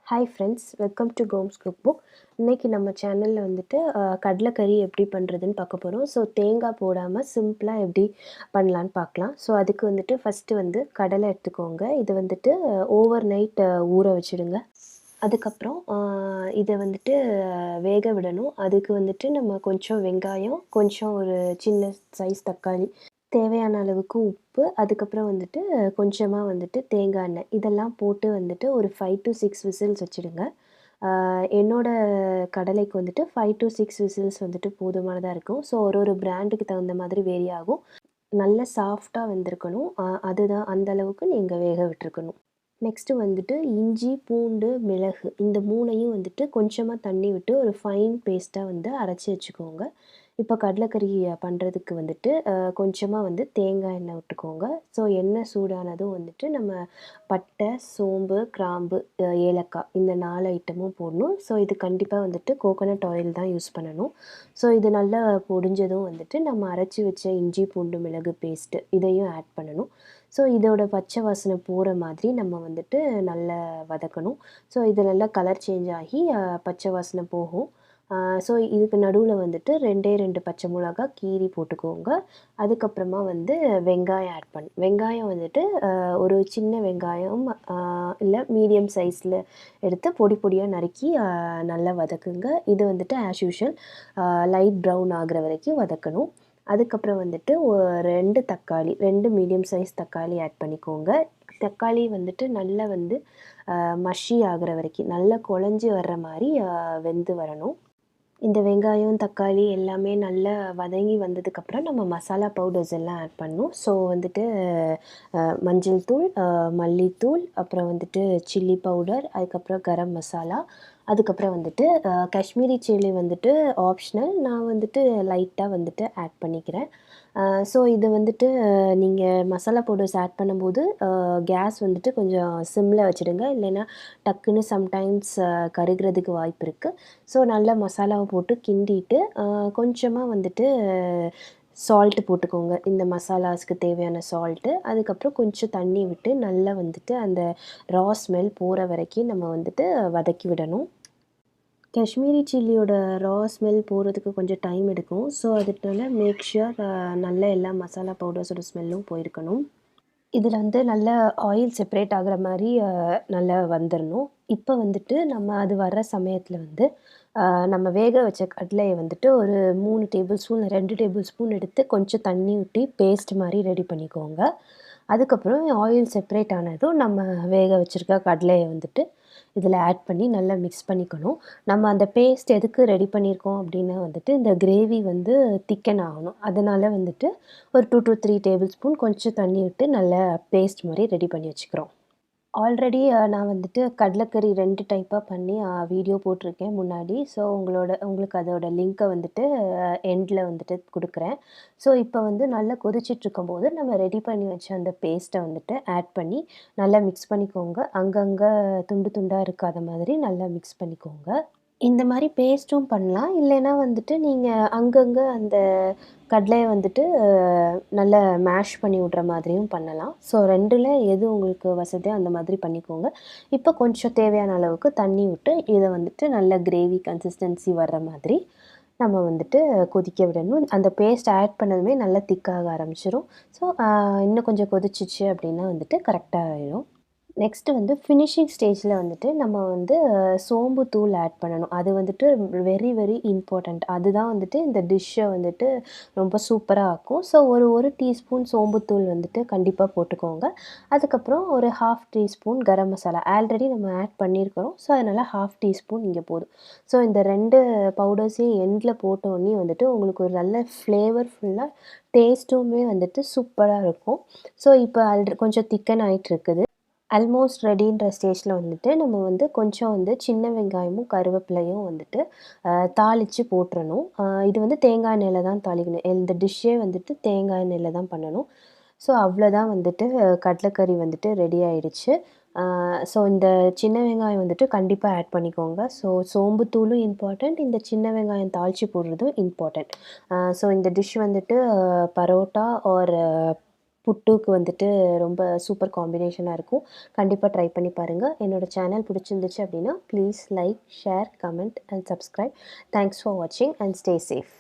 Hi friends, welcome to கோம்ஸ் cook book. இன்றைக்கி நம்ம சேனலில் வந்துட்டு கடலைக்கறி எப்படி பண்ணுறதுன்னு பார்க்க போகிறோம். ஸோ தேங்காய் போடாமல் சிம்பிளாக எப்படி பண்ணலான்னு பார்க்கலாம். ஸோ அதுக்கு வந்துட்டு ஃபஸ்ட்டு வந்து கடலை எடுத்துக்கோங்க. இது வந்துட்டு ஓவர் நைட் ஊற வச்சுடுங்க. அதுக்கப்புறம் இதை வந்துட்டு வேக விடணும். அதுக்கு வந்துட்டு நம்ம கொஞ்சம் வெங்காயம், கொஞ்சம் ஒரு சின்ன சைஸ் தக்காளி, தேவையான அளவுக்கு உப்பு, அதுக்கப்புறம் வந்துட்டு கொஞ்சமாக வந்துட்டு தேங்காய் எண்ணெய் இதெல்லாம் போட்டு வந்துட்டு ஒரு 5 to 6 விசில்ஸ் வச்சுடுங்க. என்னோடய கடலைக்கு வந்துட்டு 5 to 6 விசில்ஸ் வந்துட்டு போதுமானதாக இருக்கும். ஸோ ஒரு பிராண்டுக்கு தகுந்த மாதிரி வேரி ஆகும். நல்ல சாஃப்டாக வெந்திருக்கணும். அதுதான் அந்த அளவுக்கு நீங்கள் வேக விட்டுருக்கணும். நெக்ஸ்ட்டு வந்துட்டு இஞ்சி, பூண்டு, மிளகு இந்த 3யும் வந்துட்டு கொஞ்சமாக தண்ணி விட்டு ஒரு ஃபைன் பேஸ்ட்டாக வந்து அரைச்சி வச்சுக்கோங்க. இப்போ கடலைக்கறி பண்ணுறதுக்கு வந்துட்டு கொஞ்சமாக வந்து தேங்காய் எண்ணெய் விட்டுக்கோங்க. ஸோ எண்ணெய் சூடானதும் வந்துட்டு நம்ம பட்டை, சோம்பு, கிராம்பு, ஏலக்காய் இந்த 4 ஐட்டமும் போடணும். ஸோ இது கண்டிப்பாக வந்துட்டு கோகோனட் ஆயில் தான் யூஸ் பண்ணணும். ஸோ இது நல்லா பொடிஞ்சதும் வந்துட்டு நம்ம அரைச்சி வச்ச இஞ்சி, பூண்டு, மிளகு பேஸ்ட்டு இதையும் ஆட் பண்ணணும். ஸோ இதோட பச்சை வாசனை போகிற மாதிரி நம்ம வந்துட்டு நல்லா வதக்கணும். ஸோ இது நல்லா கலர் சேஞ்ச் ஆகி பச்சை வாசனை போகும். ஸோ இதுக்கு நடுவில் வந்துட்டு 2 பச்சை மிளகா கீறி போட்டுக்கோங்க. அதுக்கப்புறமா வந்து வெங்காயம் ஆட் வெங்காயம் வந்துட்டு ஒரு சின்ன வெங்காயம் இல்லை மீடியம் சைஸில் எடுத்து பொடி பொடியாக நறுக்கி நல்லா வதக்குங்க. இது வந்துட்டு ஆஸ் யூஷுவல் லைட் ப்ரௌன் ஆகிற வரைக்கும் வதக்கணும். அதுக்கப்புறம் வந்துட்டு 2 மீடியம் சைஸ் தக்காளி ஆட் பண்ணிக்கோங்க. தக்காளி வந்துட்டு நல்லா வந்து மஷி ஆகிற வரைக்கும் நல்லா குழஞ்சி வர்ற மாதிரி வெந்து வரணும். இந்த வெங்காயம், தக்காளி எல்லாமே நல்லா வதங்கி வந்ததுக்கப்புறம் நம்ம மசாலா பவுடர்ஸ் எல்லாம் ஆட் பண்ணணும். ஸோ வந்துட்டு மஞ்சள் தூள், மல்லித்தூள், அப்புறம் வந்துட்டு சில்லி பவுடர், அதுக்கப்புறம் கரம் மசாலா, அதுக்கப்புறம் வந்துட்டு காஷ்மீரி சில்லி வந்துட்டு ஆப்ஷனல். நான் வந்துட்டு லைட்டாக வந்துட்டு ஆட் பண்ணிக்கிறேன். ஸோ இது வந்துட்டு நீங்கள் மசாலா பவுடர்ஸ் ஆட் பண்ணும்போது கேஸ் வந்துட்டு கொஞ்சம் சிம்மில் வச்சுடுங்க. இல்லைன்னா டக்குன்னு சம்டைம்ஸ் கருகிறதுக்கு வாய்ப்பு இருக்குது. ஸோ நல்லா மசாலாவை போட்டு கிண்டிட்டு கொஞ்சமாக வந்துட்டு சால்ட்டு போட்டுக்கோங்க. இந்த மசாலாஸ்க்கு தேவையான சால்ட்டு. அதுக்கப்புறம் கொஞ்சம் தண்ணி விட்டு நல்லா வந்துட்டு அந்த ரா ஸ்மெல் போகிற வரைக்கும் நம்ம வந்துட்டு வதக்கி விடணும். காஷ்மீரி சில்லியோட ரா ஸ்மெல் போகிறதுக்கு கொஞ்சம் டைம் எடுக்கும். ஸோ அதனால மேக் ஷுர் நல்லா எல்லா மசாலா பவுடர்ஸோட ஸ்மெல்லும் போயிருக்கணும். இதில் வந்து நல்லா ஆயில் செப்பரேட் ஆகிற மாதிரி நல்லா வந்துடணும். இப்போ வந்துட்டு நம்ம அது வர்ற சமயத்தில் வந்து நம்ம வேக வச்ச கடலையை வந்துட்டு ஒரு 3 டேபிள் ஸ்பூன் 2 டேபிள் ஸ்பூன் எடுத்து கொஞ்சம் தண்ணி ஊற்றி பேஸ்ட் மாதிரி ரெடி பண்ணிக்கோங்க. அதுக்கப்புறம் ஆயில் செப்பரேட் ஆனதும் நம்ம வேக வச்சுருக்க கடலையை வந்துட்டு இதில் ஆட் பண்ணி நல்லா மிக்ஸ் பண்ணிக்கணும். நம்ம அந்த பேஸ்ட் எதுக்கு ரெடி பண்ணியிருக்கோம் அப்படின்னா வந்துட்டு இந்த கிரேவி வந்து திக்கன் ஆகணும். அதனால் வந்துட்டு ஒரு 2 to 3 டேபிள் ஸ்பூன் கொஞ்சம் தண்ணி விட்டு நல்லா பேஸ்ட் மாதிரி ரெடி பண்ணி வச்சுக்கிறோம். ஆல்ரெடி நான் வந்துட்டு கடலைக்கறி 2 டைப்பாக பண்ணி வீடியோ போட்டிருக்கேன் முன்னாடி. ஸோ உங்களுக்கு அதோட லிங்க்கை வந்துட்டு எண்டில் வந்துட்டு கொடுக்குறேன். ஸோ இப்போ வந்து நல்லா கொதிச்சிட்ருக்கும்போது நம்ம ரெடி பண்ணி வச்ச அந்த பேஸ்ட்டை வந்துட்டு ஆட் பண்ணி நல்லா மிக்ஸ் பண்ணிக்கோங்க. அங்கங்கே துண்டு துண்டாக இருக்காத மாதிரி நல்லா மிக்ஸ் பண்ணிக்கோங்க. இந்த மாதிரி பேஸ்ட்டும் பண்ணலாம். இல்லைன்னா வந்துட்டு நீங்கள் அங்கங்கே அந்த கடலையை வந்துட்டு நல்லா மேஷ் பண்ணி விட்ற மாதிரியும் பண்ணலாம். ஸோ 2ல் எது உங்களுக்கு வசதியோ அந்த மாதிரி பண்ணிக்கோங்க. இப்போ கொஞ்சம் தேவையான அளவுக்கு தண்ணி விட்டு இதை வந்துட்டு நல்ல கிரேவி கன்சிஸ்டன்சி வர்ற மாதிரி நம்ம வந்துட்டு கொதிக்க விடணும். அந்த பேஸ்ட் ஆட் பண்ணதுமே நல்லா திக்காக ஆரம்பிச்சிடும். ஸோ இன்னும் கொஞ்சம் கொதிச்சிச்சு அப்படின்னா வந்துட்டு கரெக்டாக ஆயிடும். நெக்ஸ்ட்டு வந்து ஃபினிஷிங் ஸ்டேஜில் வந்துட்டு நம்ம வந்து சோம்பு தூள் ஆட் பண்ணணும். அது வந்துட்டு வெரி வெரி இம்பார்ட்டண்ட். அதுதான் வந்துட்டு இந்த டிஷ்ஷை வந்துட்டு ரொம்ப சூப்பராக ஆக்கும். ஸோ ஒரு டீஸ்பூன் சோம்புத்தூள் வந்துட்டு கண்டிப்பாக போட்டுக்கோங்க. அதுக்கப்புறம் ஒரு 1/2 டீஸ்பூன் கரம் மசாலா ஆல்ரெடி நம்ம ஆட் பண்ணியிருக்கிறோம். ஸோ அதனால் 1/2 டீஸ்பூன் இங்கே போதும். ஸோ இந்த 2 பவுடர்ஸையும் எண்டில் போட்டோடனே வந்துட்டு உங்களுக்கு ஒரு நல்ல ஃப்ளேவர்ஃபுல்லாக டேஸ்ட்டுமே வந்துட்டு சூப்பராக இருக்கும். ஸோ இப்போ கொஞ்சம் திக்கன் ஆகிட்டு இருக்குது. ஆல்மோஸ்ட் ரெடின்ற ஸ்டேஜில் வந்துட்டு நம்ம வந்து கொஞ்சம் வந்து சின்ன வெங்காயமும் கருவேப்பிலையும் வந்துட்டு தாளித்து போட்டுறணும். இது வந்து தேங்காய் எண்ணெயில் தான் தாளிக்கணும். இந்த டிஷ்ஷே வந்துட்டு தேங்காய் எண்ணெயில் தான் பண்ணணும். ஸோ அவ்வளோதான் வந்துட்டு கடலைக்கறி வந்துட்டு ரெடி ஆயிடுச்சு. ஸோ இந்த சின்ன வெங்காயம் வந்துட்டு கண்டிப்பாக ஆட் பண்ணிக்கோங்க. ஸோ சோம்புத்தூளும் இம்பார்ட்டண்ட், இந்த சின்ன வெங்காயம் தாளித்து போடுறதும் இம்பார்ட்டண்ட். ஸோ இந்த டிஷ் வந்துட்டு பரோட்டா ஆர் புட்டுக்கு வந்துட்டு ரொம்ப சூப்பர் காம்பினேஷனா இருக்கும். கண்டிப்பா ட்ரை பண்ணி பாருங்க. என்னோட சேனல் பிடிச்சிருந்துச்சு அப்படின்னா, please like, share, comment and subscribe. Thanks for வாட்சிங் அண்ட் ஸ்டே சேஃப்.